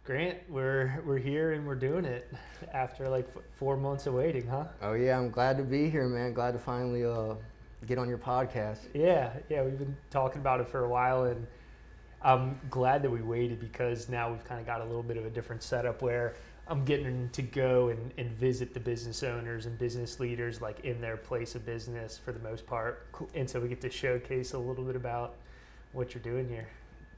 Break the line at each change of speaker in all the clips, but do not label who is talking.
Grant, we're here and we're doing it after like 4 months of waiting, huh?
Oh yeah, I'm glad to be here, man. Glad to finally get on your podcast.
Yeah, we've been talking about it for a while, and I'm glad that we waited because now we've kind of got a little bit of a different setup where I'm getting to go and visit the business owners and business leaders like in their place of business for the most part.
Cool.
And so we get to showcase a little bit about what you're doing here.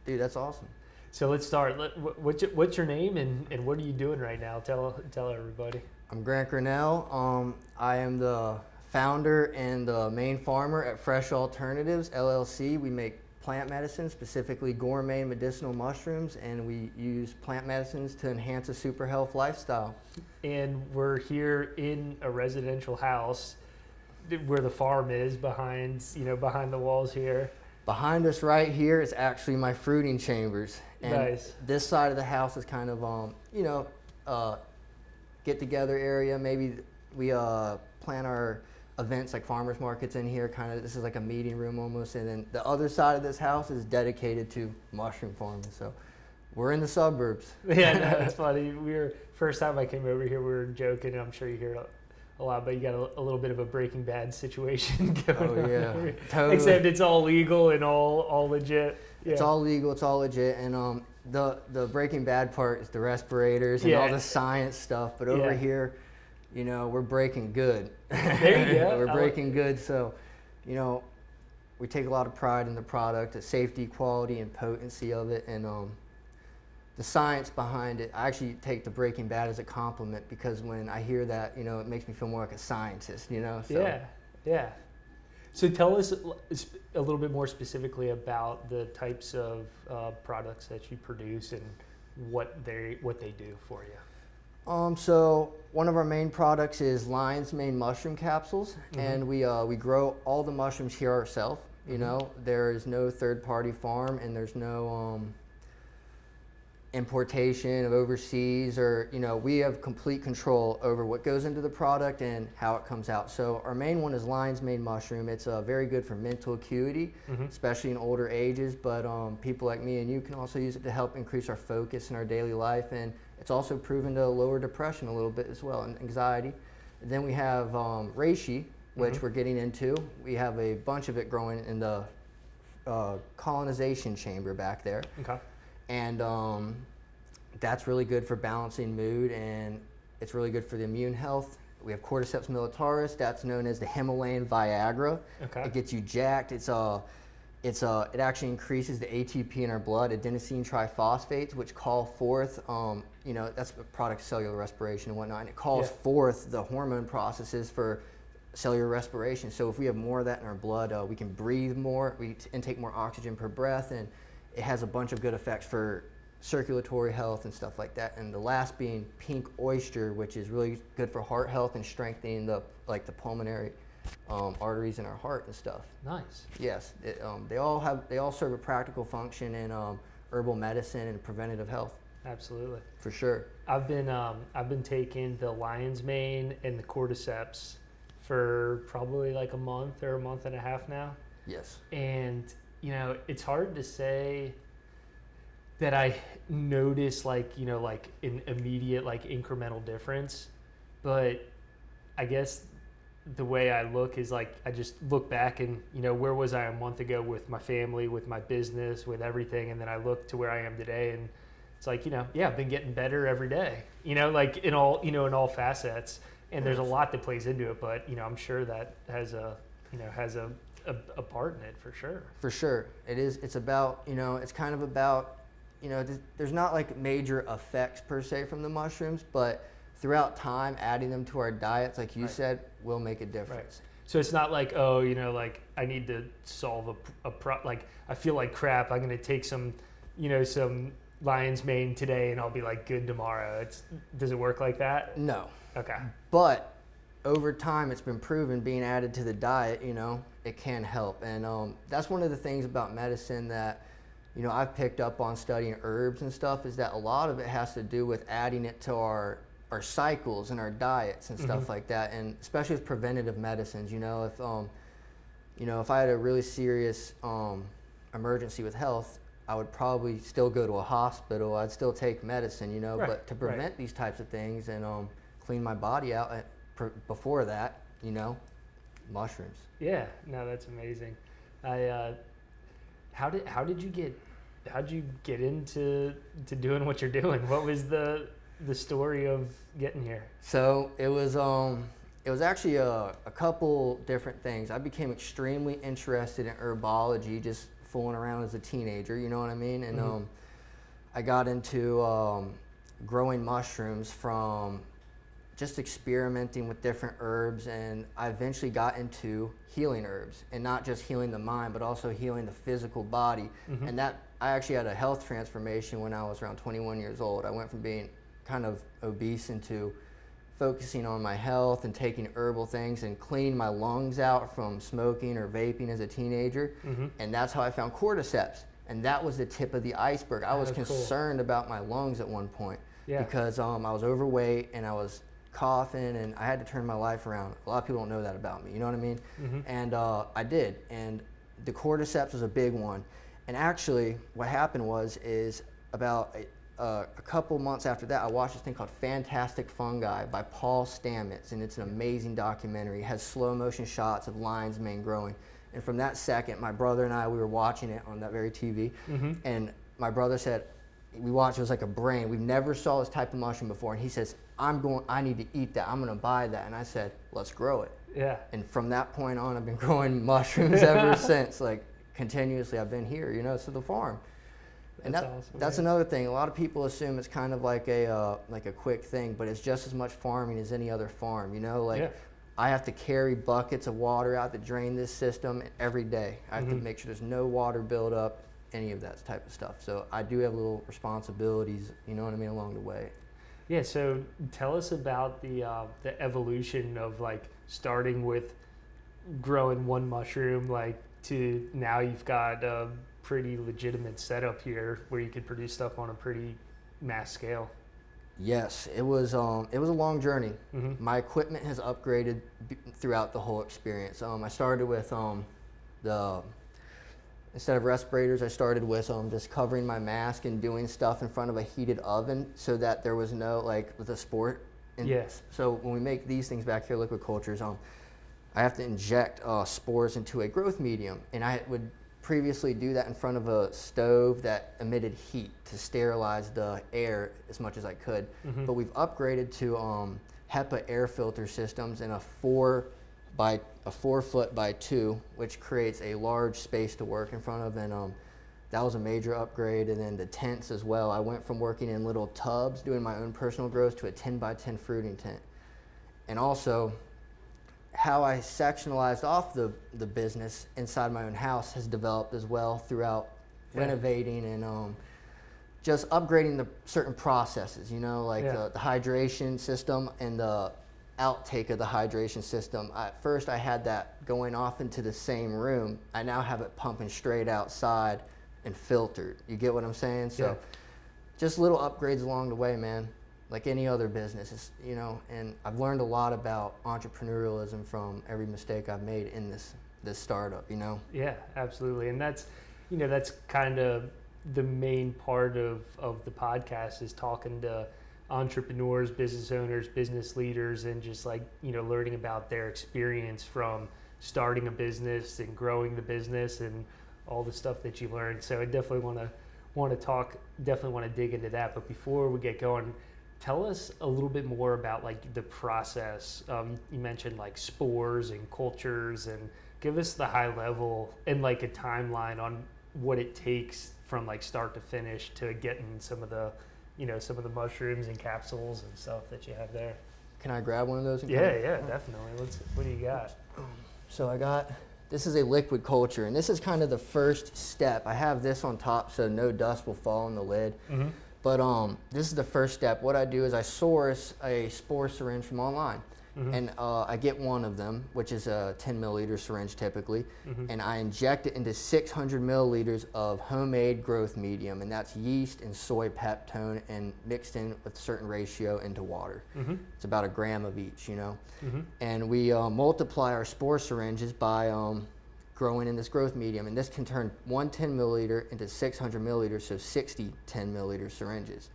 Dude, that's awesome.
So let's start. What's your name and what are you doing right now? Tell everybody.
I'm Grant Grinnell. I am the founder and the main farmer at Fresh Alternatives, LLC. We make plant medicine, specifically gourmet medicinal mushrooms, and we use plant medicines to enhance a super health lifestyle.
And we're here in a residential house where the farm is behind the walls here.
Behind us right here is actually my fruiting chambers. And
Nice.
This side of the house is kind of, get together area. Maybe we plan our events like farmers markets in here. This is like a meeting room almost. And then the other side of this house is dedicated to mushroom farming. So we're in the suburbs.
Yeah, no, it's funny. First time I came over here, we were joking, and I'm sure you hear it a lot, but you got a little bit of a Breaking Bad situation going on here.
Totally.
Except it's all legal and all legit. Yeah.
It's all legal, it's all legit, and the Breaking Bad part is the respirators and all the science stuff. But over here, we're breaking good.
There you go.
We're breaking good, so we take a lot of pride in the product, the safety, quality, and potency of it, and the science behind it. I actually take the Breaking Bad as a compliment because when I hear that, it makes me feel more like a scientist. So.
Yeah. So tell us a little bit more specifically about the types of products that you produce and what they do for you.
So one of our main products is lion's mane mushroom capsules, and we grow all the mushrooms here ourselves. There is no third-party farm, and there's no importation of overseas, or we have complete control over what goes into the product and how it comes out. So our main one is lion's mane mushroom. It's very good for mental acuity, especially in older ages, but people like me and you can also use it to help increase our focus in our daily life, and it's also proven to lower depression a little bit as well, and anxiety. And then we have reishi, which we're getting into. We have a bunch of it growing in the colonization chamber back there.
Okay.
And that's really good for balancing mood, and it's really good for the immune health. We have cordyceps militaris. That's known as the Himalayan Viagra. Okay. It gets you jacked. It actually increases the ATP in our blood, adenosine triphosphates, which call forth, that's a product of cellular respiration and whatnot. And it calls forth the hormone processes for cellular respiration. So if we have more of that in our blood, we can breathe more. We intake more oxygen per breath, and it has a bunch of good effects for circulatory health and stuff like that. And the last being pink oyster, which is really good for heart health and strengthening the pulmonary arteries in our heart and stuff.
Nice.
Yes, they all serve a practical function in herbal medicine and preventative health.
Absolutely.
For sure.
I've been taking the lion's mane and the cordyceps for probably like a month or a month and a half now.
Yes.
And it's hard to say that I notice like an immediate incremental difference, but I guess the way I look is I just look back and where was I a month ago with my family, with my business, with everything, and then I look to where I am today, and it's I've been getting better every day, in all facets, and there's a lot that plays into it, but I'm sure that has a part in it for sure. For
sure. It is. It's about, it's kind of about, there's not major effects per se from the mushrooms, but throughout time, adding them to our diets, like you said, will make a difference. Right.
So it's not I need to solve I feel like crap, I'm going to take some lion's mane today and I'll be good tomorrow. Does it work like that?
No.
Okay.
But over time, it's been proven being added to the diet, it can help. And that's one of the things about medicine that, I've picked up on studying herbs and stuff, is that a lot of it has to do with adding it to our cycles and our diets and stuff like that. And especially with preventative medicines, if I had a really serious emergency with health, I would probably still go to a hospital. I'd still take medicine, you know,
Right,
but to prevent these types of things and clean my body out before that, you know, mushrooms.
Yeah, no, that's amazing. How'd you get into doing what you're doing? What was the story of getting here?
So it was actually a couple different things. I became extremely interested in herbology, just fooling around as a teenager, you know what I mean? And I got into growing mushrooms from just experimenting with different herbs, and I eventually got into healing herbs, and not just healing the mind, but also healing the physical body. And that, I actually had a health transformation when I was around 21 years old. I went from being kind of obese into focusing on my health and taking herbal things and cleaning my lungs out from smoking or vaping as a teenager. And that's how I found cordyceps. And that was the tip of the iceberg. I was concerned about my lungs at one point because I was overweight and I was coughing and I had to turn my life around. A lot of people don't know that about me, you know what I mean? And I did. And the cordyceps was a big one. And actually what happened is about a couple months after that, I watched this thing called Fantastic Fungi by Paul Stamets, and it's an amazing documentary. It has slow motion shots of lion's mane growing. And from that second, my brother and I, we were watching it on that very TV, and my brother said, we watched, it was like a brain. We've never saw this type of mushroom before. And he says, I need to eat that. I'm going to buy that. And I said, let's grow it.
Yeah.
And from that point on, I've been growing mushrooms ever since. Like continuously, I've been here, you know, to the farm. And that's another thing. A lot of people assume it's kind of like a quick thing, but it's just as much farming as any other farm. You know, like I have to carry buckets of water out to drain this system every day. I have to make sure there's no water buildup, any of that type of stuff. So I do have little responsibilities, you know what I mean, along the way.
Yeah. So tell us about the evolution of like starting with growing one mushroom, like to now you've got a pretty legitimate setup here where you could produce stuff on a pretty mass scale.
Yes, it was a long journey. My equipment has upgraded throughout the whole experience. I started with instead of respirators, I started with just covering my mask and doing stuff in front of a heated oven so that there was no, like with a sport. So when we make these things back here, liquid cultures, I have to inject spores into a growth medium, and I would previously do that in front of a stove that emitted heat to sterilize the air as much as I could. But we've upgraded to HEPA air filter systems in a 4 foot by 2, which creates a large space to work in front of, and that was a major upgrade. And then the tents as well. I went from working in little tubs doing my own personal grows to a 10 by 10 fruiting tent. And also how I sectionalized off the business inside my own house has developed as well throughout renovating and just upgrading the certain processes, you know, like the hydration system and the outtake of the hydration system. At first I had that going off into the same room. I now have it pumping straight outside and filtered. You get what I'm saying? So just little upgrades along the way, man. Like any other business, you know, and I've learned a lot about entrepreneurialism from every mistake I've made in this startup, you know?
Yeah, absolutely. And that's, you know, that's kind of the main part of the podcast is talking to entrepreneurs, business owners, business leaders, and just like, you know, learning about their experience from starting a business and growing the business and all the stuff that you learned. So I definitely want to dig into that. But before we get going, tell us a little bit more about like the process. You mentioned like spores and cultures, and give us the high level and like a timeline on what it takes from like start to finish to getting some of the mushrooms and capsules and stuff that you have there.
Can I grab one of those?
Yeah, definitely. What do you got?
So this is a liquid culture, and this is kind of the first step. I have this on top so no dust will fall on the lid. But this is the first step. What I do is I source a spore syringe from online, and I get one of them, which is a 10 milliliter syringe typically, and I inject it into 600 milliliters of homemade growth medium, and that's yeast and soy peptone, and mixed in with a certain ratio into water. It's about 1 gram of each, you know. And we multiply our spore syringes by growing in this growth medium, and this can turn 1 10 milliliter into 600 milliliters, so 60 10 milliliter syringes.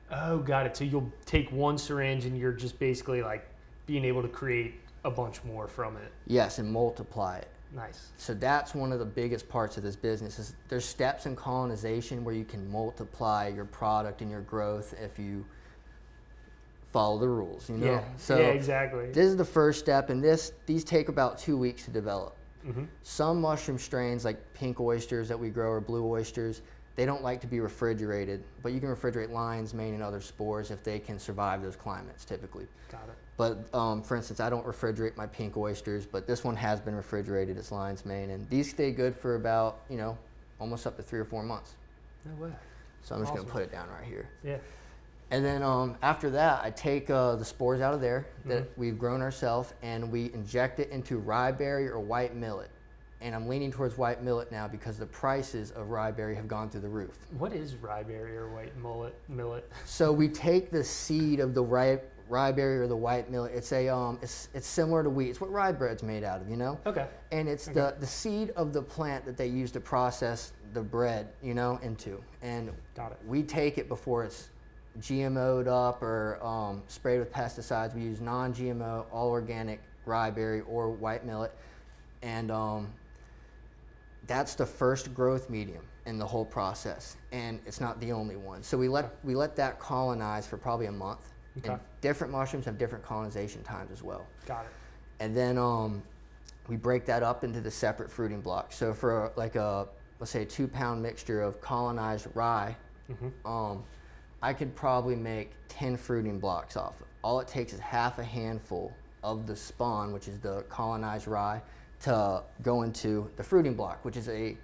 Oh, got it. So you'll take one syringe and you're just basically like being able to create a bunch more from it.
Yes, and multiply it.
Nice.
So that's one of the biggest parts of this business is there's steps in colonization where you can multiply your product and your growth if you follow the rules, you know?
Yeah,
So
yeah, exactly.
this is the first step, and these take about 2 weeks to develop.
Mm-hmm.
Some mushroom strains like pink oysters that we grow or blue oysters, they don't like to be refrigerated, but you can refrigerate lion's mane and other spores if they can survive those climates typically.
Got it.
But for instance, I don't refrigerate my pink oysters, but this one has been refrigerated. It's lion's mane, and these stay good for about, almost up to 3 or 4 months.
No way.
So I'm just
Awesome.
gonna put it down right here.
Yeah.
And then after that, I take the spores out of there that
Mm-hmm.
we've grown ourselves, and we inject it into rye berry or white millet. And I'm leaning towards white millet now because the prices of rye berry have gone through the roof.
What is rye berry or white millet?
So we take the seed of the rye berry or the white millet. It's it's similar to wheat. It's what rye bread's made out of,
Okay.
And it's the seed of the plant that they use to process the bread, into. And
Got it.
we take it before it's GMO'd up or sprayed with pesticides. We use non-GMO, all organic rye berry or white millet, and that's the first growth medium in the whole process, and it's not the only one. So we let that colonize for probably a month.
Okay.
And different mushrooms have different colonization times as well.
Got it.
And then we break that up into the separate fruiting blocks. So for let's say a 2-pound mixture of colonized rye,
Mm-hmm.
I could probably make 10 fruiting blocks off of. All it takes is half a handful of the spawn, which is the colonized rye, to go into the fruiting block, which is a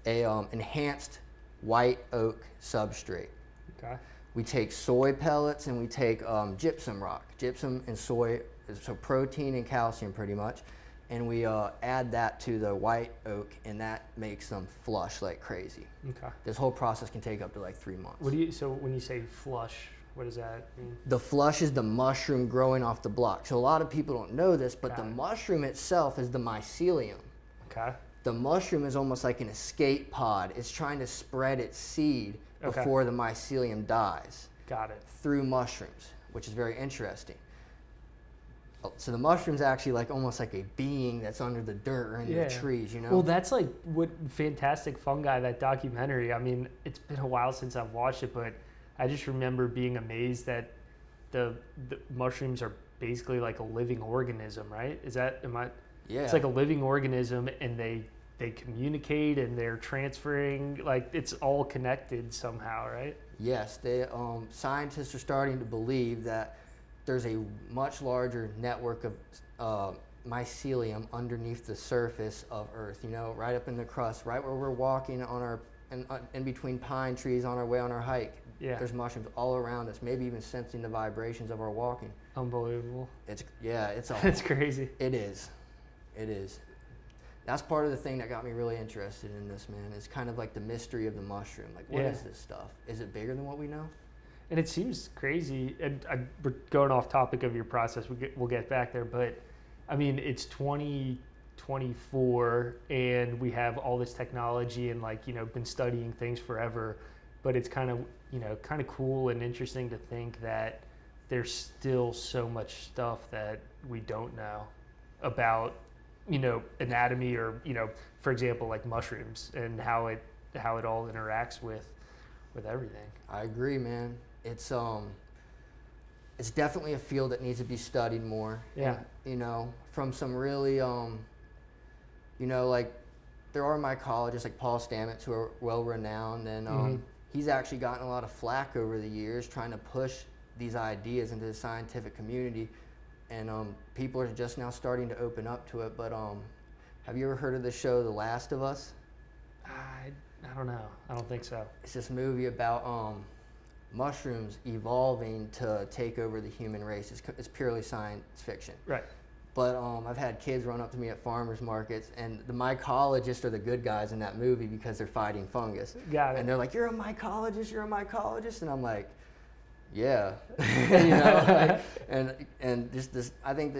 enhanced white oak substrate.
Okay.
We take soy pellets and we take gypsum rock. Gypsum and soy, so protein and calcium pretty much, and we add that to the white oak, and that makes them flush like crazy.
Okay.
This whole process can take up to like 3 months.
So when you say flush, what does that mean?
The flush is the mushroom growing off the block. So a lot of people don't know this, but
Got
the
it.
mushroom itself is the mycelium.
Okay.
The mushroom is almost like an escape pod. It's trying to spread its seed
Okay.
before the mycelium dies
Got it.
through mushrooms, which is very interesting. So the mushroom's actually like almost like a being that's under the dirt or in the trees,
Well, that's like what Fantastic Fungi, that documentary. I mean, it's been a while since I've watched it, but I just remember being amazed that the mushrooms are basically like a living organism, right?
Yeah.
It's like a living organism, and they communicate and they're transferring, like it's all connected somehow, right?
Yes, scientists are starting to believe that there's a much larger network of mycelium underneath the surface of Earth, right up in the crust, right where we're walking in between pine trees on our way on our hike.
Yeah.
There's mushrooms all around us, maybe even sensing the vibrations of our walking.
Unbelievable.
It's
That's crazy.
It is. That's part of the thing that got me really interested in this, man. It's kind of like the mystery of the mushroom. Like, what is this stuff? Is it bigger than what we know?
And it seems crazy, and we're going off topic of your process, we'll get back there, but I mean, it's 2024 and we have all this technology and been studying things forever, but it's kind of cool and interesting to think that there's still so much stuff that we don't know about, anatomy or, for example, like mushrooms and how it all interacts with everything.
I agree, man. It's definitely a field that needs to be studied more.
Yeah.
And, from some really, like there are mycologists like Paul Stamets who are well renowned, and he's actually gotten a lot of flack over the years trying to push these ideas into the scientific community, and people are just now starting to open up to it. But have you ever heard of the show The Last of Us?
I don't know. I don't think so.
It's this movie about mushrooms evolving to take over the human race. It's purely science fiction.
Right.
But I've had kids run up to me at farmers markets, and the mycologists are the good guys in that movie because they're fighting fungus.
Got it.
And they're like, "You're a mycologist," and I'm like, "Yeah," and just this. I think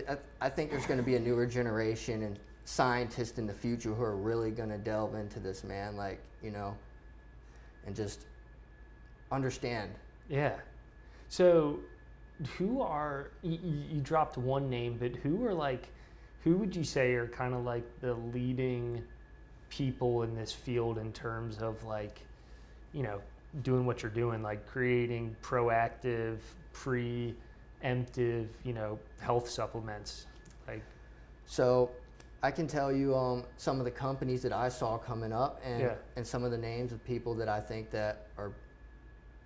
there's going to be a newer generation, scientists in the future who are really going to delve into this, man, like, and just understand.
Yeah. So you dropped one name, but who would you say are kind of like the leading people in this field in terms of like, doing what you're doing, like creating proactive, preemptive, health supplements? Like,
so I can tell you some of the companies that I saw coming up, and some of the names of people that I think that are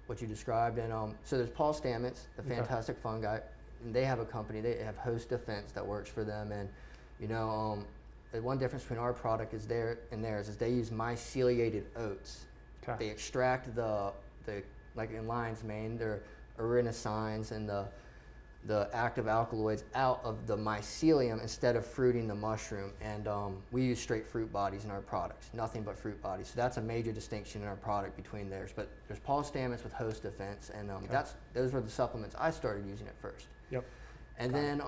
what you described. And so there's Paul Stamets, the Fantastic Fungi, and they have a company. They have Host Defense that works for them. And the one difference between our product is theirs is they use myceliated oats. Okay. They extract the like in lion's mane, their arenosines and the active alkaloids out of the mycelium instead of fruiting the mushroom. And we use straight fruit bodies in our products, nothing but fruit bodies. So that's a major distinction in our product between theirs. But there's Paul Stamets with Host Defense, and those were the supplements I started using at first.
Yep.
And then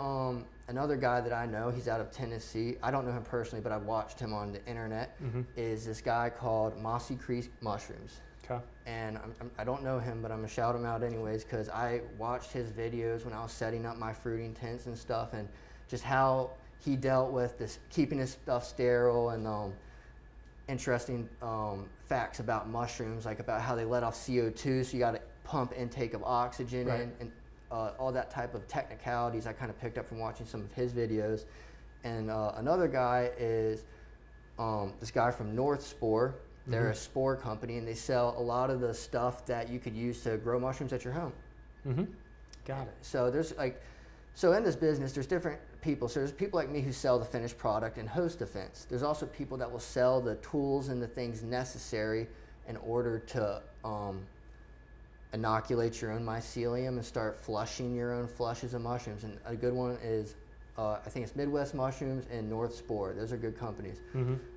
another guy that I know, he's out of Tennessee. I don't know him personally, but I've watched him on the internet. Is this guy called Mossy Creek Mushrooms.
Okay.
And I don't know him, but I'm gonna shout him out anyways because I watched his videos when I was setting up my fruiting tents and stuff, and just how he dealt with this, keeping his stuff sterile, and interesting facts about mushrooms, like about how they let off CO2, so you got to pump intake of oxygen in, and all that type of technicalities I kind of picked up from watching some of his videos. And another guy is this guy from North Spore. They're a spore company, and they sell a lot of the stuff that you could use to grow mushrooms at your home.
Got it.
So so in this business, there's different people. So there's people like me who sell the finished product and Host Defense. There's also people that will sell the tools and the things necessary in order to inoculate your own mycelium and start flushing your own flushes of mushrooms. And a good one is, I think it's Midwest Mushrooms and North Spore. Those are good companies.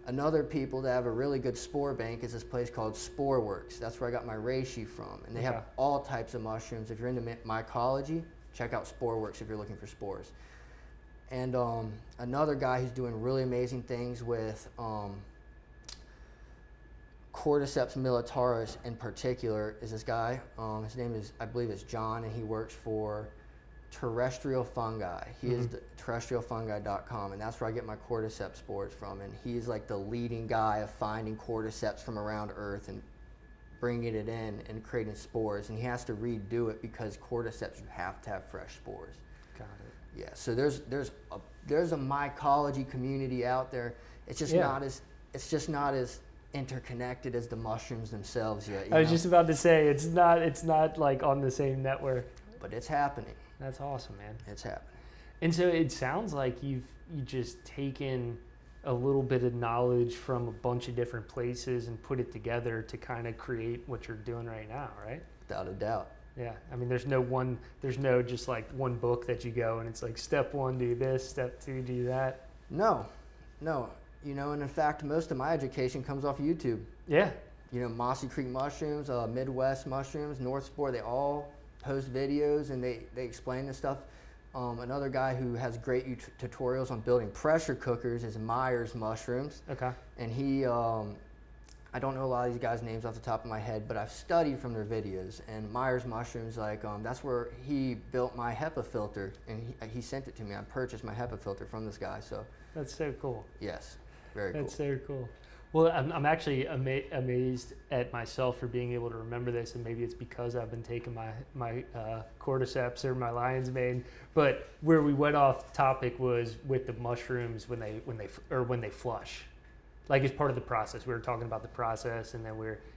Another people that have a really good spore bank is this place called Spore Works. That's where I got my reishi from. And they have all types of mushrooms. If you're into mycology, check out Spore Works if you're looking for spores. And another guy who's doing really amazing things with Cordyceps militaris in particular is this guy. His name is, I believe it's John, and he works for Terrestrial Fungi. He is the terrestrialfungi.com, and that's where I get my cordyceps spores from. And he's like the leading guy of finding cordyceps from around Earth and bringing it in and creating spores. And he has to redo it because cordyceps, you have to have fresh spores.
Got it.
Yeah. So there's a mycology community out there. It's just not as interconnected as the mushrooms themselves yet.
I was just about to say it's not like on the same network.
But it's happening.
That's awesome, man.
It's happening.
And so it sounds like you just taken a little bit of knowledge from a bunch of different places and put it together to kind of create what you're doing right now, right?
Without a doubt.
Yeah. I mean, there's no just like one book that you go and it's like step 1, do this, step 2, do that.
No. And in fact, most of my education comes off YouTube.
Yeah.
Mossy Creek Mushrooms, Midwest Mushrooms, North Spore, they all post videos and they explain this stuff. Another guy who has great tutorials on building pressure cookers is Myers Mushrooms.
Okay.
And he, I don't know a lot of these guys' names off the top of my head, but I've studied from their videos. And Myers Mushrooms, that's where he built my HEPA filter, and he sent it to me. I purchased my HEPA filter from this guy. So
that's so cool.
Yes, very cool.
That's so cool. Well, I'm actually amazed at myself for being able to remember this, and maybe it's because I've been taking my cordyceps or my lion's mane. But where we went off topic was with the mushrooms when they flush, like as part of the process. We were talking about the process, and then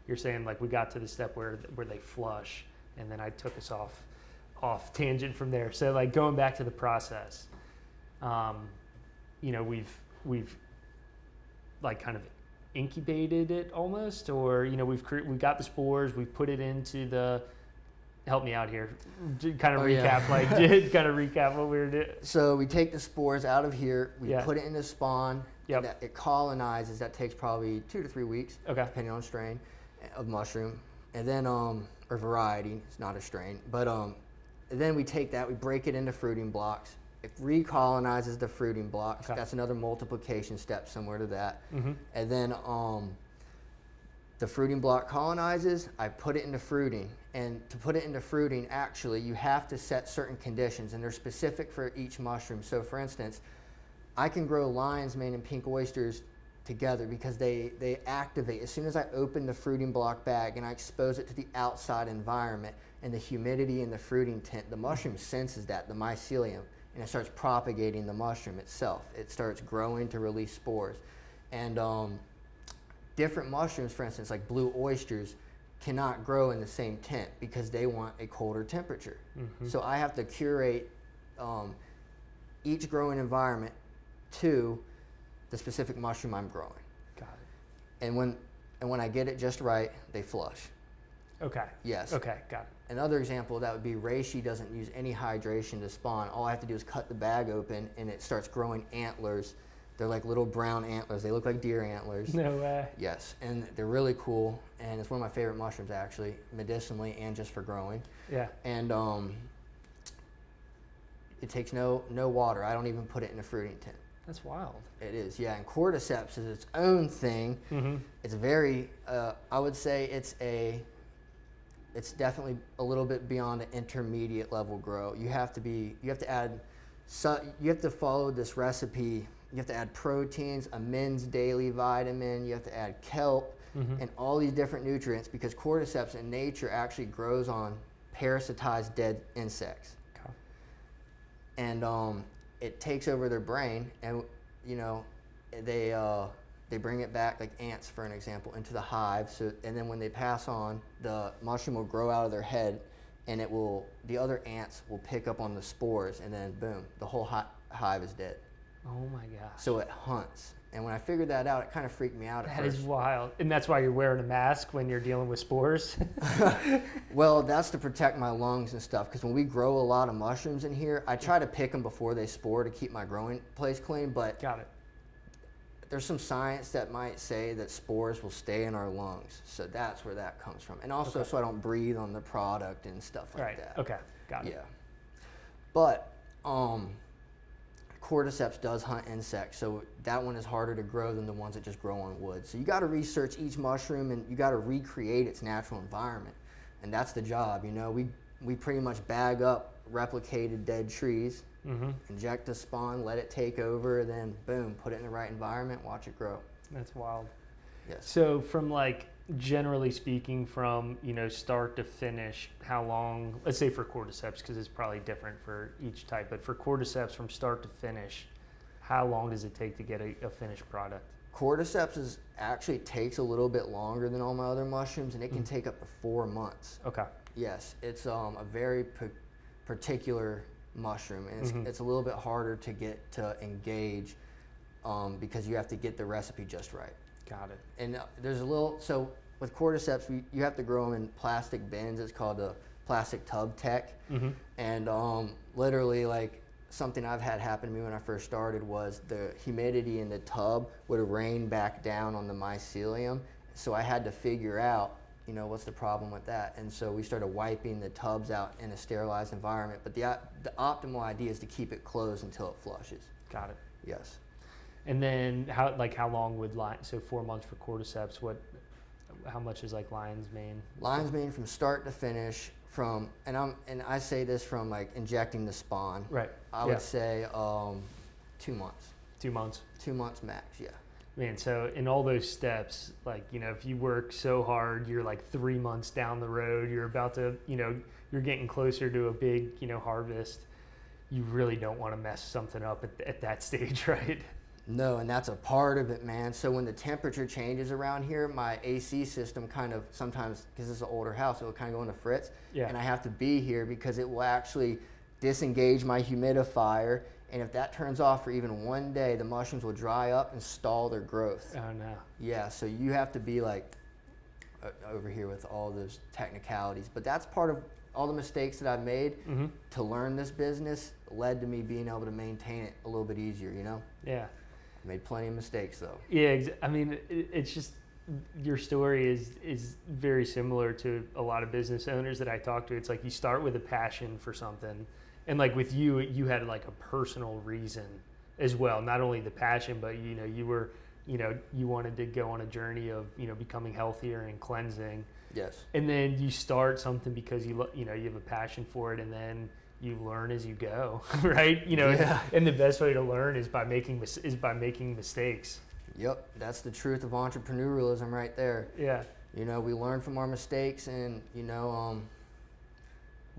you're saying like we got to the step where they flush, and then I took us off tangent from there. So like going back to the process, we've like kind of incubated it almost, or we've got the spores, we've put it into the, help me out here, kind of recap what we were doing.
So we take the spores out of here, we put it in the spawn, it colonizes. That takes probably 2 to 3 weeks, depending on strain of mushroom, and then or variety, it's not a strain, but then we take that, we break it into fruiting blocks, it recolonizes the fruiting blocks.
Okay.
That's another multiplication step similar to that.
Mm-hmm.
And then the fruiting block colonizes, I put it into fruiting. And to put it into fruiting, actually, you have to set certain conditions, and they're specific for each mushroom. So for instance, I can grow lion's mane and pink oysters together because they activate. As soon as I open the fruiting block bag and I expose it to the outside environment and the humidity in the fruiting tent, the mushroom senses that, the mycelium, and it starts propagating the mushroom itself. It starts growing to release spores. And different mushrooms, for instance, like blue oysters, cannot grow in the same tent because they want a colder temperature. Mm-hmm. So I have to curate each growing environment to the specific mushroom I'm growing.
Got it.
And when I get it just right, they flush.
Okay.
Yes.
Okay, got it.
Another example of that would be reishi doesn't use any hydration to spawn. All I have to do is cut the bag open and it starts growing antlers. They're like little brown antlers. They look like deer antlers.
No way.
Yes, and they're really cool, and it's one of my favorite mushrooms actually, medicinally and just for growing.
Yeah.
And it takes no water. I don't even put it in a fruiting tent.
That's wild.
It is, yeah. And cordyceps is its own thing. Mm-hmm. It's very, I would say it's definitely a little bit beyond an intermediate level grow. You have to follow this recipe. You have to add proteins, a men's daily vitamin, you have to add kelp, mm-hmm. and all these different nutrients because cordyceps in nature actually grows on parasitized dead insects. Okay. And it takes over their brain, and they bring it back, like ants for an example, into the hive. So, and then when they pass on, the mushroom will grow out of their head, and the other ants will pick up on the spores, and then boom, the whole hive is dead.
Oh my gosh.
So it hunts. And when I figured that out, it kind of freaked me out at first.
That is wild. And that's why you're wearing a mask when you're dealing with spores?
Well, that's to protect my lungs and stuff. Because when we grow a lot of mushrooms in here, I try to pick them before they spore to keep my growing place clean. But
got it.
There's some science that might say that spores will stay in our lungs. So that's where that comes from. And also so I don't breathe on the product and stuff like that.
Okay, got it.
Yeah. But cordyceps does hunt insects, so that one is harder to grow than the ones that just grow on wood. So you got to research each mushroom and you got to recreate its natural environment, and that's the job. We pretty much bag up replicated dead trees, mm-hmm. inject the spawn, let it take over, then boom, put it in the right environment, watch it grow.
That's wild.
Yes.
So from generally speaking, from start to finish, how long, let's say for cordyceps, because it's probably different for each type, but for cordyceps from start to finish, how long does it take to get a finished product?
Cordyceps actually takes a little bit longer than all my other mushrooms, and it can take up to 4 months.
Okay.
Yes, it's a very particular mushroom, and
mm-hmm.
it's a little bit harder to get to engage because you have to get the recipe just right.
Got it.
And so with cordyceps, you have to grow them in plastic bins. It's called a plastic tub tech. Mm-hmm. And literally, something I've had happen to me when I first started was the humidity in the tub would rain back down on the mycelium. So I had to figure out, what's the problem with that? And so we started wiping the tubs out in a sterilized environment. But the optimal idea is to keep it closed until it flushes.
Got it.
Yes.
And then how long would so 4 months for cordyceps, how much is lion's mane?
Lion's mane from start to finish and I say this from injecting the spawn.
Right.
I would say 2 months.
2 months.
2 months max, yeah.
Man, so in all those steps, if you work so hard, you're 3 months down the road, you're about to, you're getting closer to a big, harvest. You really don't want to mess something up at that stage, right?
No, and that's a part of it, man. So when the temperature changes around here, my AC system kind of sometimes, because it's an older house, it will kind of go into fritz. Yeah. And I have to be here because it will actually disengage my humidifier. And if that turns off for even 1 day, the mushrooms will dry up and stall their growth.
Oh, no.
Yeah, so you have to be over here with all those technicalities. But that's part of all the mistakes that I've made mm-hmm. to learn this business led to me being able to maintain it a little bit easier,
Yeah.
Made plenty of mistakes though.
Yeah, I mean, it's just your story is very similar to a lot of business owners that I talk to. It's you start with a passion for something, And like with you, you had like a personal reason as well, not only the passion, but you were, you wanted to go on a journey of, becoming healthier and cleansing.
Yes.
And then you start something because you have a passion for it, and then you learn as you go, right?
Yeah.
And the best way to learn is by making mistakes.
Yep, that's the truth of entrepreneurialism right there.
Yeah.
We learn from our mistakes, and we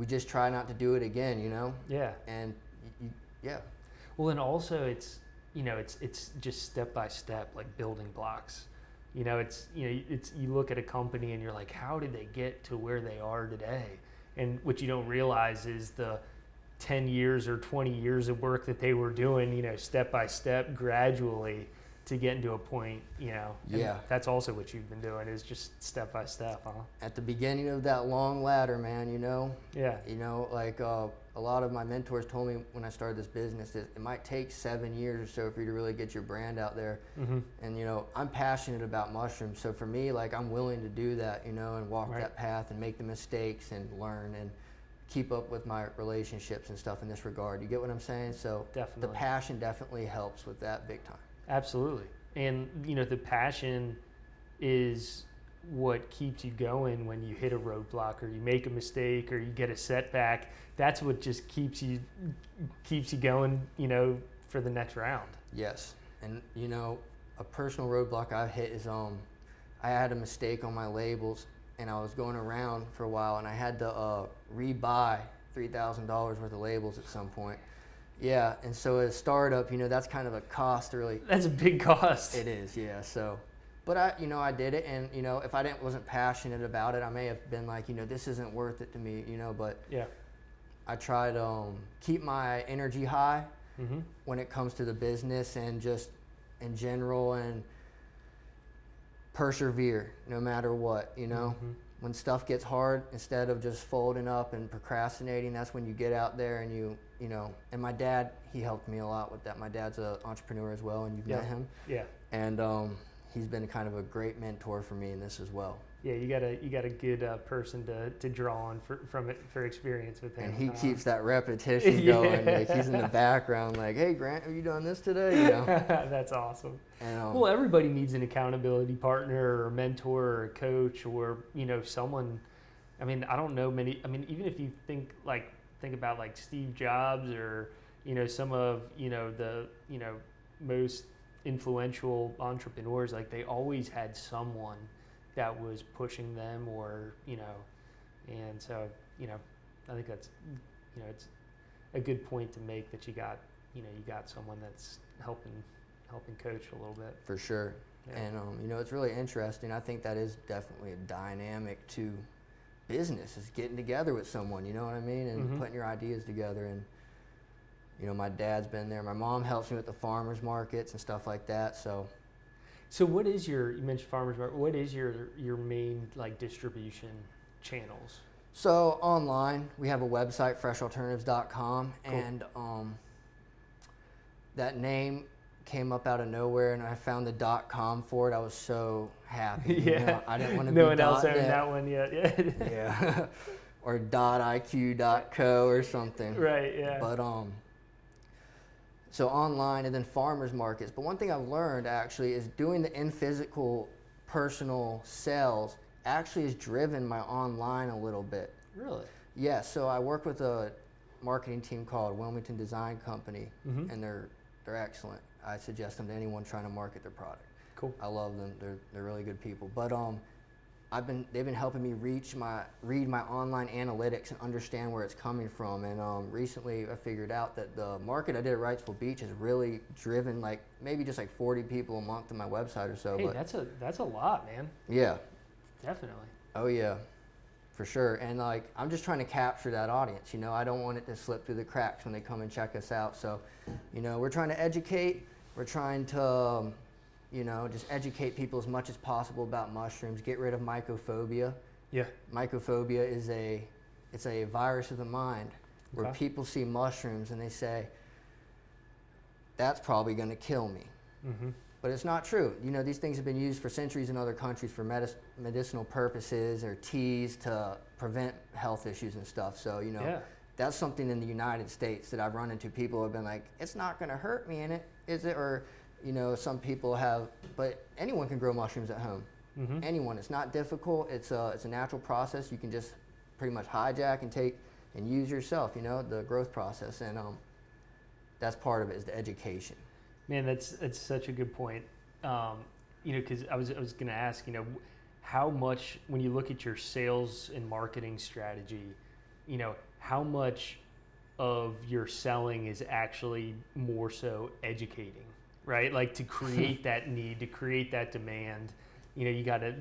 just try not to do it again.
Yeah.
And yeah.
Well, and also it's just step by step, like building blocks. You look at a company and you're like, how did they get to where they are today? And what you don't realize is the 10 years or 20 years of work that they were doing, step by step, gradually, to get into a point,
Yeah.
That's also what you've been doing, is just step by step, huh?
At the beginning of that long ladder, man,
Yeah.
Like a lot of my mentors told me when I started this business that it might take 7 years or so for you to really get your brand out there.
Mm-hmm.
And, I'm passionate about mushrooms. So for me, like, I'm willing to do that, and walk
Right.
that path and make the mistakes and learn and keep up with my relationships and stuff in this regard. You get what I'm saying? So
Definitely.
the passion definitely helps with that big time.
Absolutely. And, the passion is what keeps you going when you hit a roadblock or you make a mistake or you get a setback. That's what just keeps you going, for the next round.
Yes. And, a personal roadblock I've hit is I had a mistake on my labels, and I was going around for a while, and I had to rebuy $3,000 worth of labels at some point. Yeah, and so as a startup, that's kind of a cost, really.
That's a big cost.
It is, yeah. So, but I did it, and if I wasn't passionate about it, I may have been like, this isn't worth it to me, But
yeah,
I try to keep my energy high
mm-hmm.
when it comes to the business and just in general, and persevere no matter what.
Mm-hmm.
When stuff gets hard, instead of just folding up and procrastinating, that's when you get out there and and my dad, he helped me a lot with that. My dad's an entrepreneur as well, and you've met him.
Yeah.
And he's been kind of a great mentor for me in this as well.
Yeah, you got a good person to draw on for experience with him.
And he keeps that repetition going. Like, he's in the background, like, "Hey, Grant, have you done this today?"
That's awesome.
And,
well, everybody needs an accountability partner or a mentor or a coach or someone. I mean, I don't know many. I mean, even if you think about like Steve Jobs or some of the most influential entrepreneurs, like they always had someone that was pushing them, or and so I think that's it's a good point to make, that you got someone that's helping coach a little bit.
For sure.
Yeah.
And it's really interesting. I think that is definitely a dynamic to business, is getting together with someone, you know what I mean, and
mm-hmm.
putting your ideas together. And my dad's been there. My mom helps me with the farmers markets and stuff like that.
So what is you mentioned farmers market, what is your main distribution channels?
So online, we have a website, freshalternatives.com. Cool. And that name came up out of nowhere, and I found the .com for it. I was so happy.
Yeah.
I didn't want to
no
be
one else owned
.net.
that one yet.
Yeah. Or .iq.co or something.
Right, yeah.
But so online, and then farmers markets. But one thing I've learned actually is doing the in-physical personal sales actually has driven my online a little bit.
Really?
Yeah, so I work with a marketing team called Wilmington Design Company,
mm-hmm.
and they're excellent. I suggest them to anyone trying to market their product.
Cool.
I love them. They're really good people. But they've been helping me read my online analytics and understand where it's coming from. And recently I figured out that the market I did at Wrightsville Beach has really driven maybe just 40 people a month to my website or so.
Hey,
but
that's a lot, man.
Yeah.
Definitely.
Oh yeah, for sure. And I'm just trying to capture that audience. I don't want it to slip through the cracks when they come and check us out. So, we're trying to educate. We're trying to just educate people as much as possible about mushrooms, get rid of mycophobia.
Yeah.
Mycophobia is it's a virus of the mind, where
Okay.
people see mushrooms and they say, that's probably going to kill me.
Mm-hmm.
But it's not true. These things have been used for centuries in other countries for medicinal purposes or teas to prevent health issues and stuff. So,
Yeah.
that's something in the United States that I've run into. People have been like, it's not going to hurt me in it, is it? Or, some people have, but anyone can grow mushrooms at home. Mm-hmm. Anyone. It's not difficult. It's a natural process. You can just pretty much hijack and take and use yourself, the growth process. And that's part of it, is the education.
Man, that's such a good point. Because I was going to ask, how much, when you look at your sales and marketing strategy, how much of your selling is actually more so educating, right? Like to create that need, to create that demand,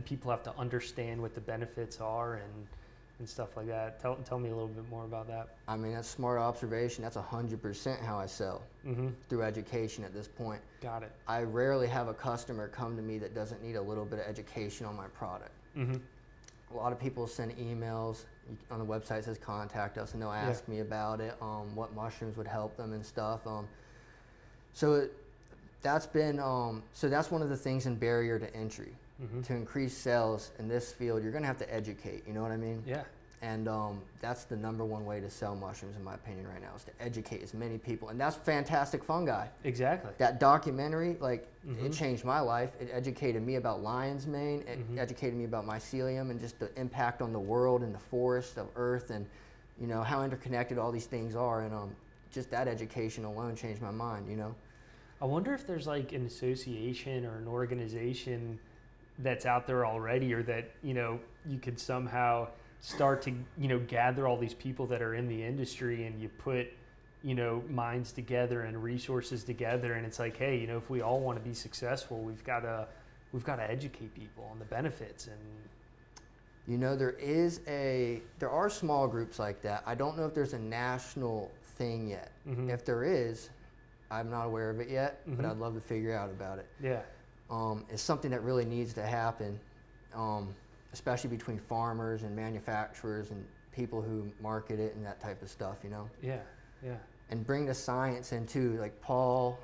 people have to understand what the benefits are and stuff like that. Tell me a little bit more about that.
I mean, that's smart observation. That's 100% how I sell, through education at this point.
Got it.
I rarely have a customer come to me that doesn't need a little bit of education on my product. Mm-hmm. A lot of people send emails on the website. It says contact us, and they'll ask me about it, what mushrooms would help them and stuff. That's one of the things in barrier to entry. Mm-hmm. To increase sales in this field, you're going to have to educate, you know what I mean?
Yeah.
And that's the number one way to sell mushrooms, in my opinion, right now, is to educate as many people. And that's fantastic fungi.
Exactly.
That documentary, it changed my life. It educated me about lion's mane. It educated me about mycelium and just the impact on the world and the forest of Earth, and, how interconnected all these things are. And just that education alone changed my mind,
I wonder if there's like an association or an organization that's out there already, or that you could somehow start to gather all these people that are in the industry, and you put minds together and resources together, and it's like, hey, if we all want to be successful, we've got to educate people on the benefits. And
there are small groups like that. I don't know if there's a national thing yet. Mm-hmm. If there is, I'm not aware of it yet, but I'd love to figure out about it.
Yeah.
It's something that really needs to happen, especially between farmers and manufacturers and people who market it and that type of stuff,
Yeah, yeah.
And bring the science into, like Paul,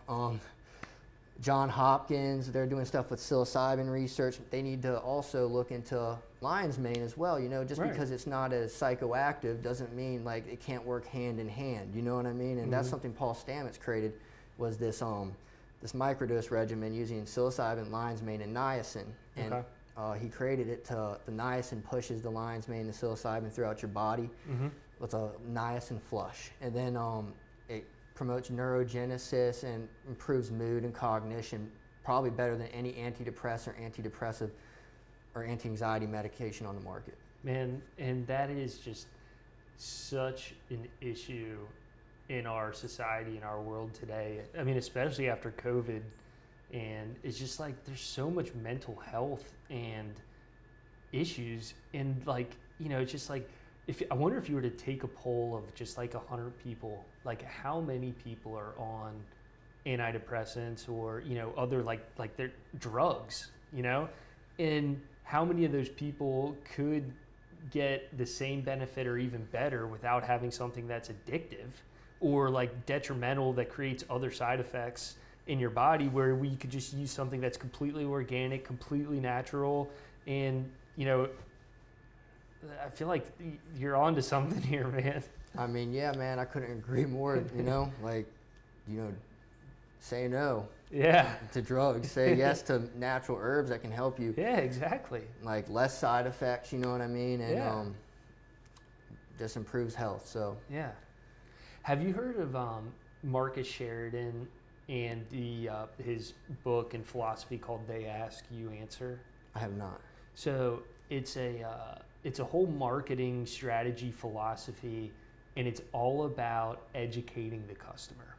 John Hopkins, they're doing stuff with psilocybin research. They need to also look into lion's mane as well, just right. Because it's not as psychoactive doesn't mean like it can't work hand in hand, you know what I mean? And that's something Paul Stamets created, was this microdose regimen using psilocybin, lion's mane, and niacin. And he created it the niacin pushes the lion's mane and psilocybin throughout your body with a niacin flush. And then it promotes neurogenesis and improves mood and cognition, probably better than any antidepressive or anti-anxiety medication on the market.
Man, and that is just such an issue in our society, in our world today. I mean, especially after COVID, and it's just like there's so much mental health and issues, and it's just like, I wonder if you were to take a poll of just like 100 people, like how many people are on antidepressants or other like their drugs, and how many of those people could get the same benefit or even better without having something that's addictive or like detrimental that creates other side effects in your body, where we could just use something that's completely organic, completely natural. And I feel like you're onto something here, man.
I mean, yeah, man, I couldn't agree more. Say no.
Yeah.
To drugs. Say yes to natural herbs that can help you.
Yeah, exactly.
Like less side effects, you know what I mean? And just improves health. So
yeah. Have you heard of Marcus Sheridan and his book and philosophy called They Ask, You Answer?
I have not.
So it's a whole marketing strategy philosophy, and it's all about educating the customer.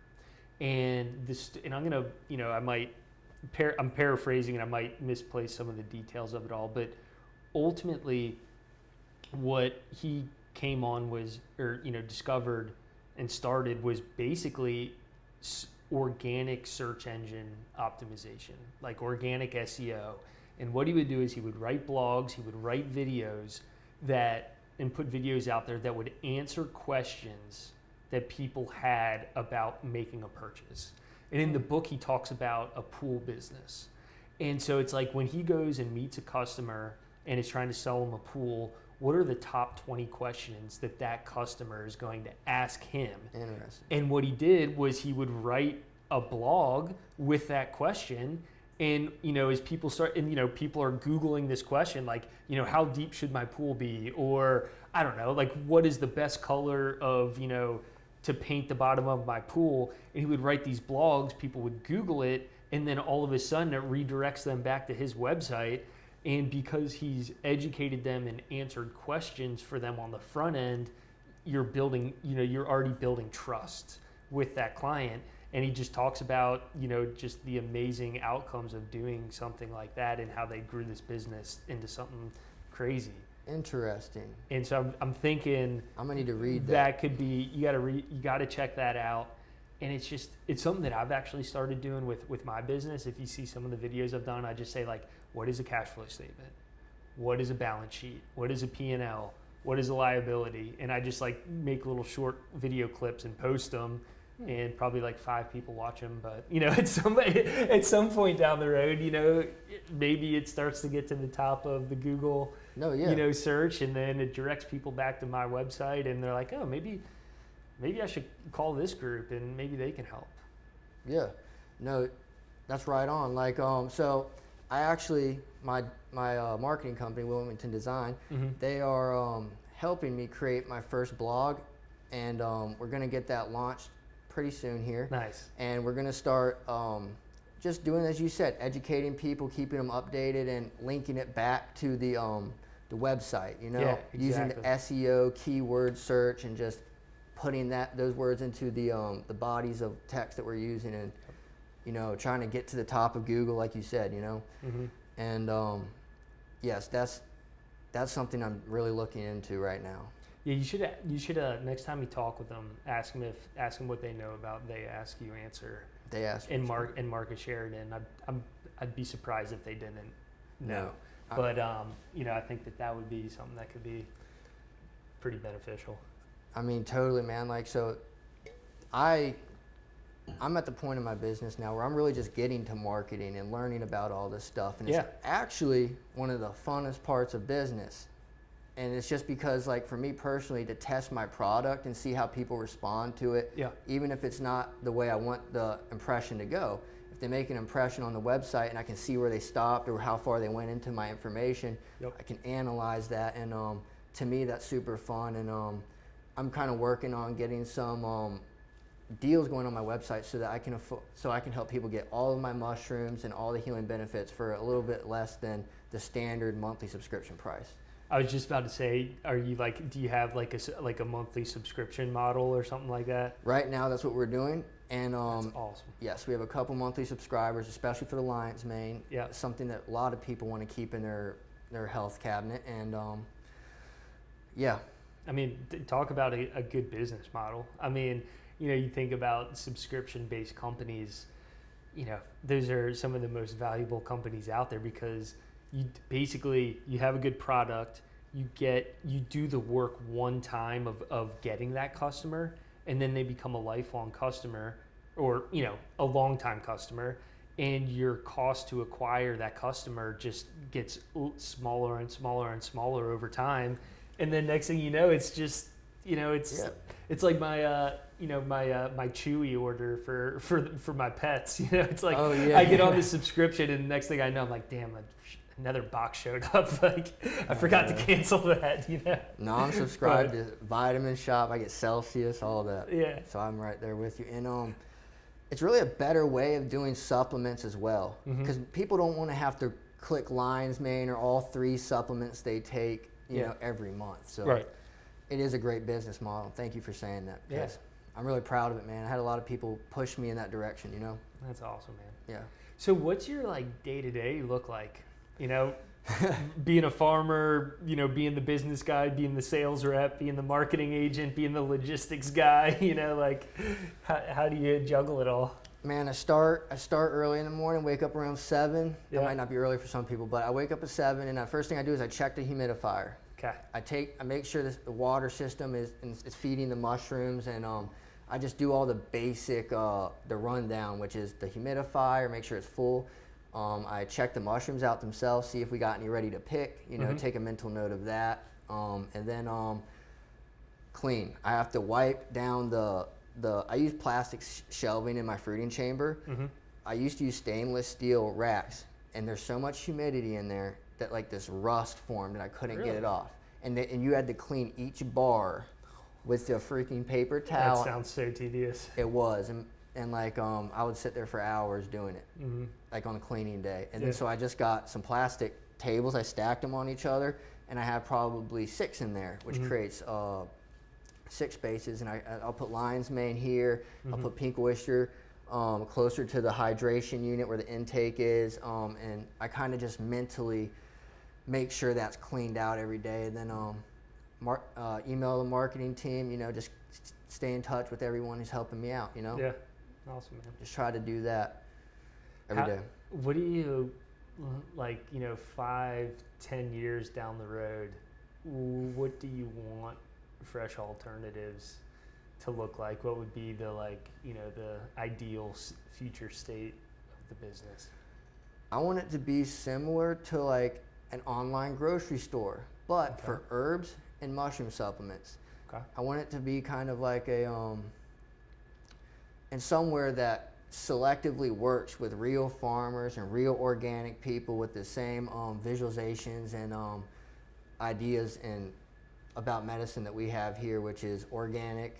And I'm gonna, I'm paraphrasing and I might misplace some of the details of it all, but ultimately, what he came on was, discovered and started, was basically organic search engine optimization, like organic SEO. And what he would do is he would write blogs, he would write videos and put videos out there that would answer questions that people had about making a purchase. And in the book, he talks about a pool business. And so it's like when he goes and meets a customer and is trying to sell them a pool, what are the top 20 questions that customer is going to ask him?
Interesting.
And what he did was he would write a blog with that question. And, as people start, and, people are Googling this question, like, how deep should my pool be? Or, I don't know, like, what is the best color of, to paint the bottom of my pool? And he would write these blogs, people would Google it, and then all of a sudden it redirects them back to his website. And because he's educated them and answered questions for them on the front end, you're building, you're already building trust with that client. And he just talks about, just the amazing outcomes of doing something like that and how they grew this business into something crazy.
Interesting.
And so I'm thinking
I'm gonna need to read that.
That could be, you gotta check that out. And it's something that I've actually started doing with my business. If you see some of the videos I've done, I just say, like, what is a cash flow statement? What is a balance sheet? What is a P&L? What is a liability? And I just like make little short video clips and post them, and probably like 5 people watch them. But at some point down the road, maybe it starts to get to the top of the Google search, and then it directs people back to my website, and they're like, oh, maybe I should call this group and maybe they can help.
Yeah, no, that's right on. Like, so I actually, my marketing company, Wilmington Design, they are helping me create my first blog, and we're gonna get that launched pretty soon here.
Nice.
And we're gonna start just doing, as you said, educating people, keeping them updated, and linking it back to the website.
Yeah, exactly.
Using the SEO keyword search and just putting those words into the bodies of text that we're using, and trying to get to the top of Google, like you said, and yes, that's something I'm really looking into right now.
Yeah, you should next time you talk with them, ask them what they know about. They ask you, answer.
They ask.
And market share it in. I'd be surprised if they didn't know. But I think that would be something that could be pretty beneficial.
I mean, totally, man. Like, so I'm at the point in my business now where I'm really just getting to marketing and learning about all this stuff. And it's actually one of the funnest parts of business. And it's just because, like, for me personally, to test my product and see how people respond to it, even if it's not the way I want the impression to go. If they make an impression on the website and I can see where they stopped or how far they went into my information, I can analyze that. And to me, that's super fun. And I'm kind of working on getting some deals going on my website so that I can help people get all of my mushrooms and all the healing benefits for a little bit less than the standard monthly subscription price.
I was just about to say, do you have like a monthly subscription model or something like that?
Right now, that's what we're doing. And
that's awesome.
Yes, we have a couple monthly subscribers, especially for the Lion's Mane.
Yeah.
Something that a lot of people want to keep in their health cabinet. And
I mean, talk about a good business model. I mean, you think about subscription-based companies, those are some of the most valuable companies out there, because you have a good product, you do the work one time of getting that customer, and then they become a lifelong customer, or a long-time customer, and your cost to acquire that customer just gets smaller and smaller and smaller over time. And then next thing you know, it's just, it's like my my Chewy order for my pets. It's like I get on the subscription, and the next thing I know, I'm like, damn, another box showed up. Like, I forgot to cancel that.
No, I'm subscribed to Vitamin Shop. I get Celsius, all that.
Yeah.
So I'm right there with you. And it's really a better way of doing supplements as well, because people don't want to have to click Lion's Mane or all 3 supplements they take, every month. So it is a great business model. Thank you for saying that, because I'm really proud of it, man. I had a lot of people push me in that direction,
That's awesome, man.
Yeah.
So what's your day-to-day look like? Being a farmer, being the business guy, being the sales rep, being the marketing agent, being the logistics guy, how do you juggle it all?
Man, I start early in the morning, wake up around 7. That might not be early for some people, but I wake up at 7, and the first thing I do is I check the humidifier.
Okay.
I make sure the water system is feeding the mushrooms, and I just do all the basic the rundown, which is the humidifier, make sure it's full. I check the mushrooms out themselves, see if we got any ready to pick, take a mental note of that. And then clean. I have to wipe down I use plastic shelving in my fruiting chamber.
Mm-hmm.
I used to use stainless steel racks, and there's so much humidity in there that like this rust formed and I couldn't get it off. And you had to clean each bar with the freaking paper towel.
That sounds so tedious.
It was, and like I would sit there for hours doing it,
mm-hmm.
like on a cleaning day. And then so I just got some plastic tables. I stacked them on each other, and I have probably 6 in there, which mm-hmm. creates 6 spaces. And I'll put lion's mane here. Mm-hmm. I'll put pink oyster closer to the hydration unit where the intake is, and I kind of just mentally make sure that's cleaned out every day. And then email the marketing team, just stay in touch with everyone who's helping me out,
Yeah, awesome, man.
Just try to do that every day.
What do you, 5-10 years down the road, what do you want Fresh Alternatives to look like? What would be the the ideal future state of the business?
I want it to be similar to like an online grocery store, but for herbs and mushroom supplements.
Okay.
I want it to be kind of like and somewhere that selectively works with real farmers and real organic people with the same visualizations and ideas and about medicine that we have here, which is organic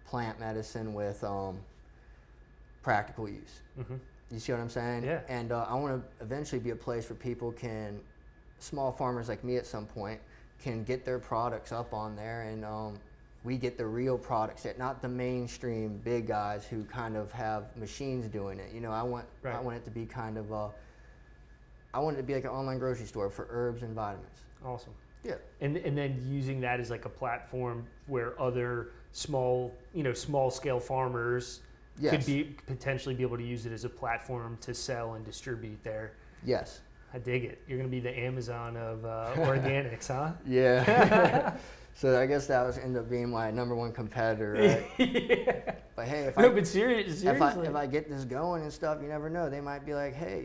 plant medicine with practical use. Mm-hmm. You see what I'm saying?
Yeah.
And I want to eventually be a place where people small farmers like me at some point, can get their products up on there, and we get the real products, not the mainstream big guys who kind of have machines doing it. I want it to be kind of I want it to be like an online grocery store for herbs and vitamins.
Awesome.
Yeah.
And then using that as like a platform where other small scale farmers could potentially be able to use it as a platform to sell and distribute there.
Yes.
I dig it. You're going to be the Amazon of organics, huh?
Yeah. So I guess that was end up being my number one competitor, right?
Yeah.
But hey,
seriously,
if I get this going and stuff, you never know. They might be like, hey,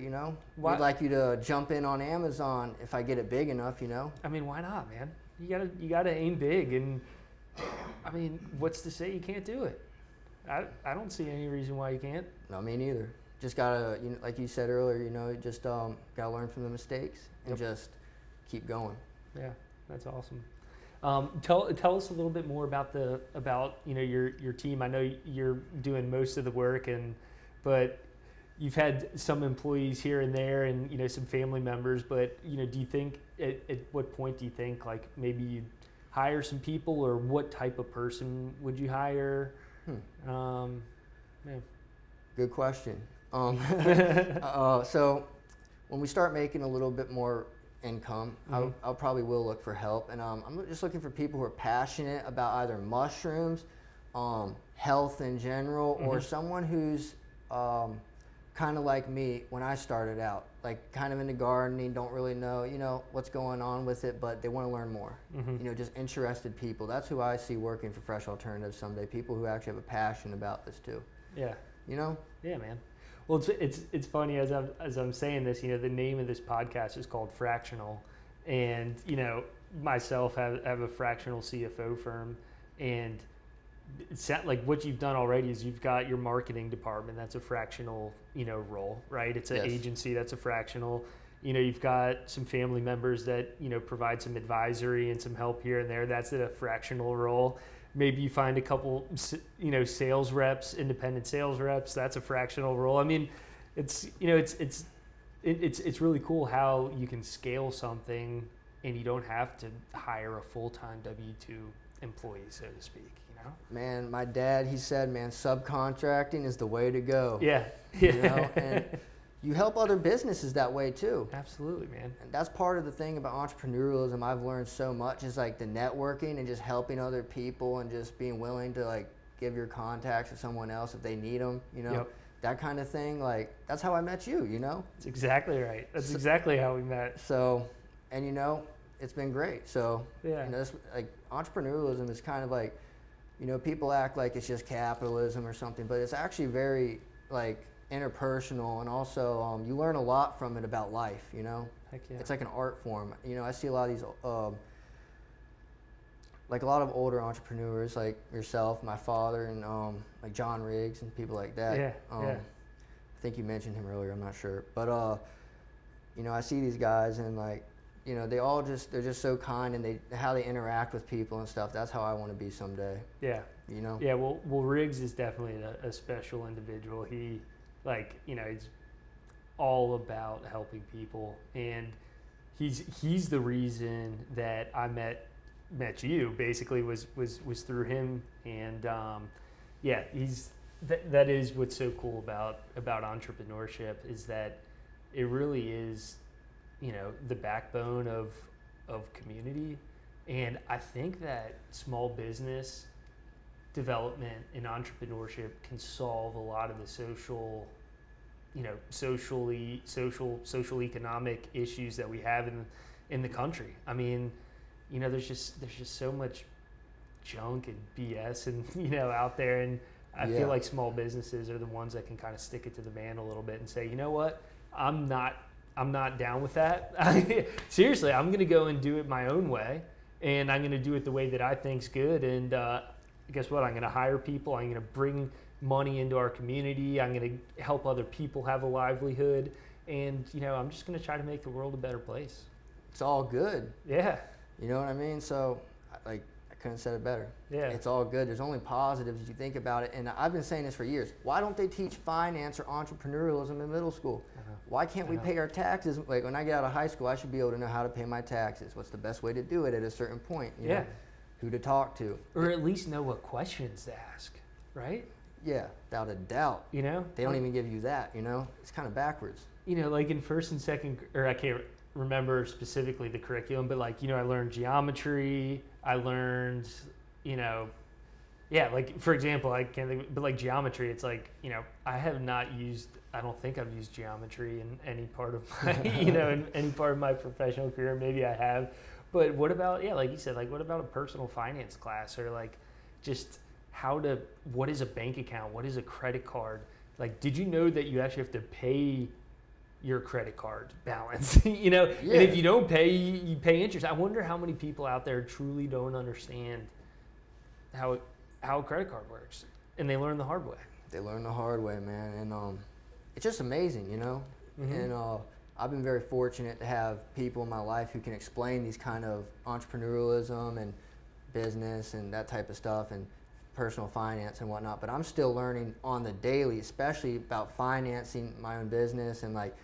we'd like you to jump in on Amazon if I get it big enough,
I mean, why not, man? You gotta aim big, and I mean, what's to say you can't do it? I don't see any reason why you can't.
No, me neither. Just gotta, like you said earlier, just gotta learn from the mistakes and just keep going.
Yeah, that's awesome. Tell us a little bit more about your team. I know you're doing most of the work, but you've had some employees here and there, and some family members. But do you think at what point do you think like maybe you'd hire some people, or what type of person would you hire?
Yeah. Good question. So when we start making a little bit more income, mm-hmm. I'll probably will look for help, and I'm just looking for people who are passionate about either mushrooms, health in general, mm-hmm. or someone who's kind of like me when I started out, like kind of into gardening, don't really know what's going on with it, but they want to learn more. Mm-hmm. Just interested people. That's who I see working for Fresh Alternatives someday. People who actually have a passion about this too.
Yeah.
Yeah,
man. Well, it's funny as I'm saying this. The name of this podcast is called Fractional, and myself have a fractional CFO firm, and it's like what you've done already is you've got your marketing department. That's a fractional role, right? It's an agency. That's a fractional. You've got some family members that provide some advisory and some help here and there. That's a fractional role. Maybe you find a couple, sales reps, independent sales reps. That's a fractional role. I mean, it's really cool how you can scale something and you don't have to hire a full-time W-2 employee, so to speak.
Man, my dad, he said, man, subcontracting is the way to go.
Yeah.
And you help other businesses that way too.
Absolutely, man.
And that's part of the thing about entrepreneurialism I've learned so much is like the networking and just helping other people and just being willing to like give your contacts to someone else if they need them, that kind of thing. Like that's how I met you,
That's exactly right. That's exactly how we met.
So, and it's been great. So,
yeah.
This, like entrepreneurialism is kind of like, people act like it's just capitalism or something, but it's actually very like interpersonal, and also you learn a lot from it about life, you know?
Heck yeah.
It's like an art form. You know, I see a lot of these, like a lot of older entrepreneurs like yourself, my father, and like John Riggs and people like that.
Yeah,
I think you mentioned him earlier, I'm not sure. But, you know, I see these guys and like, you know, they're just so kind, and how they interact with people and stuff. That's how I want to be someday.
Yeah.
You know?
Yeah, well Riggs is definitely a special individual. He, like, you know, he's all about helping people, and he's the reason that I met you, basically was through him. And yeah, that is what's so cool about entrepreneurship, is that it really is, you know, the backbone of community. And I think that small business development and entrepreneurship can solve a lot of the social economic issues that we have in the country. I mean, you know, there's just so much junk and BS and, you know, out there, and I feel like small businesses are the ones that can kind of stick it to the man a little bit and say, you know what, I'm not down with that. Seriously, I'm going to go and do it my own way, and I'm going to do it the way that I think's good. And guess what? I'm going to hire people. I'm going to bring money into our community. I'm going to help other people have a livelihood, and, you know, I'm just going to try to make the world a better place.
It's all good.
Yeah.
You know what I mean? So, like, I couldn't have said it better.
Yeah.
It's all good. There's only positives if you think about it. And I've been saying this for years. Why don't they teach finance or entrepreneurialism in middle school? Why can't we pay our taxes? Like, when I get out of high school, I should be able to know how to pay my taxes. What's the best way to do it at a certain point? You know, who to talk to.
Or at least know what questions to ask, right?
Yeah, without a doubt.
You know?
They don't even give you that, you know? It's kind of backwards.
You know, like in first and second, or I can't remember specifically the curriculum, but like, you know, I learned geometry. I learned, you know, yeah, like, for example, I can't think, but like geometry, it's like, you know, I don't think I've used geometry in any part of my, you know, in any part of my professional career. Maybe I have, but what about, like you said, like, what about a personal finance class, or like just what is a bank account? What is a credit card? Like, did you know that you actually have to pay your credit card balance? You know, and if you don't pay, you pay interest. I wonder how many people out there truly don't understand how a credit card works, and they learn the hard way.
They learn the hard way, man, and it's just amazing, you know.
Mm-hmm.
And I've been very fortunate to have people in my life who can explain these kind of entrepreneurialism and business and that type of stuff, and personal finance and whatnot. But I'm still learning on the daily, especially about financing my own business and like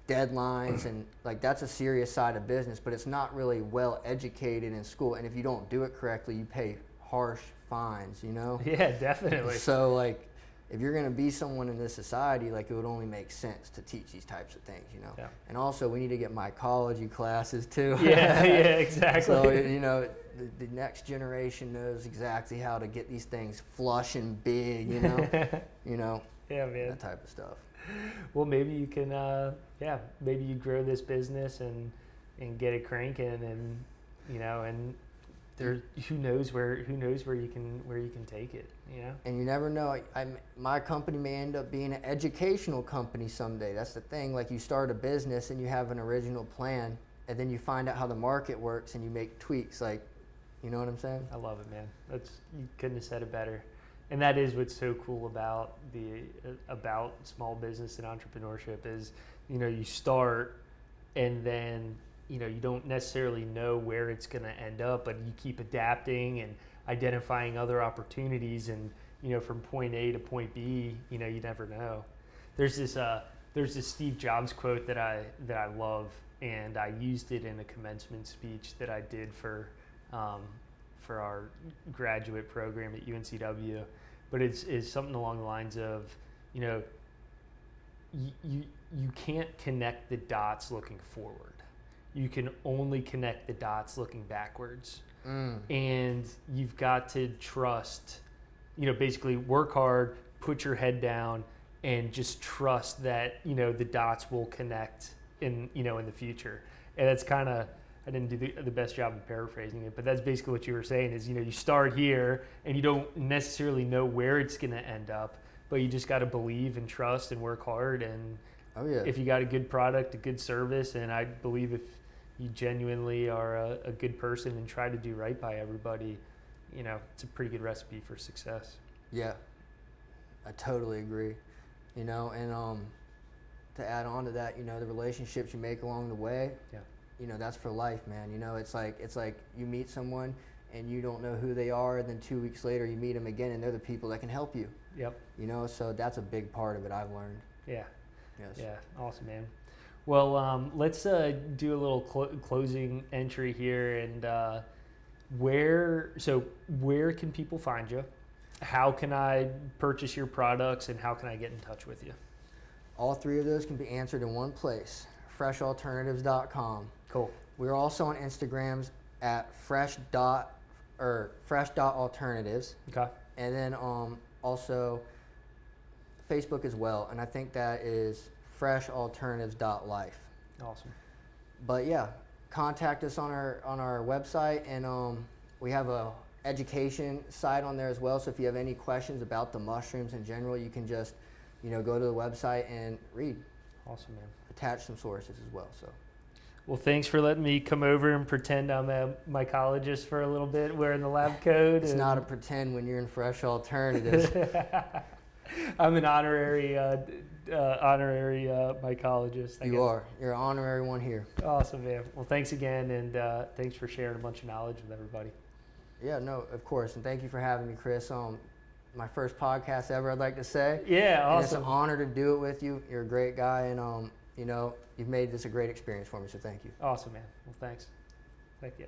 deadlines, and like, that's a serious side of business, but it's not really well educated in school. And if you don't do it correctly, you pay harsh fines, you know?
Yeah, definitely.
So like, if you're going to be someone in this society, like, it would only make sense to teach these types of things, you know?
Yeah.
And also, we need to get mycology classes too.
Yeah, exactly.
So, you know, the next generation knows exactly how to get these things flush and big, you know? You know?
Yeah, man.
That type of stuff.
Well, maybe you can, maybe you grow this business and get it cranking, and, you know, and who knows where you can take it, you know? And
you never know. My company may end up being an educational company someday. That's the thing. Like, you start a business and you have an original plan, and then you find out how the market works and you make tweaks. Like, you know what I'm saying?
I love it, man. You couldn't have said it better. And that is what's so cool about about small business and entrepreneurship is, you know, you start, and then, you know, you don't necessarily know where it's going to end up, but you keep adapting and identifying other opportunities, and, you know, from point A to point B, you know, you never know. There's this Steve Jobs quote that I love, and I used it in a commencement speech that I did for our graduate program at UNCW, but it's something along the lines of, you know, you can't connect the dots looking forward. You can only connect the dots looking backwards. And you've got to trust, you know, basically work hard, put your head down, and just trust that, you know, the dots will connect in the future. And that's kind of, I didn't do the best job of paraphrasing it, but that's basically what you were saying is, you know, you start here and you don't necessarily know where it's going to end up, but you just got to believe and trust and work hard. And if you got a good product, a good service, and I believe if you genuinely are a good person and try to do right by everybody, it's a pretty good recipe for success.
Yeah, I totally agree. And to add on to that, the relationships you make along the way, that's for life, man. It's like you meet someone and you don't know who they are, and then 2 weeks later you meet them again and they're the people that can help you.
Yep.
So that's a big part of it I've learned.
Yeah.
Yes.
Yeah. Awesome, man. Well, let's do a little closing entry here, and where can people find you? How can I purchase your products, and how can I get in touch with you?
All three of those can be answered in one place, freshalternatives.com.
Cool.
We're also on Instagrams at fresh.alternatives.
Okay.
And then also Facebook as well, and I think that is freshalternatives.life.
Awesome.
But yeah, contact us on our website, and we have a education site on there as well. So if you have any questions about the mushrooms in general, you can just go to the website and read.
Awesome, man.
Attach some sources as well. So.
Well, thanks for letting me come over and pretend I'm a mycologist for a little bit, wearing the lab coat.
It's not a pretend when you're in Fresh Alternatives.
I'm an honorary mycologist.
You're an honorary one here.
Awesome, man. Well, thanks again, and thanks for sharing a bunch of knowledge with everybody.
Yeah, no, of course, and thank you for having me, Chris. My first podcast ever, I'd like to say.
Yeah, awesome.
And it's an honor to do it with you. You're a great guy, and you've made this a great experience for me, so thank you.
Awesome, man. Well, thanks. Thank you.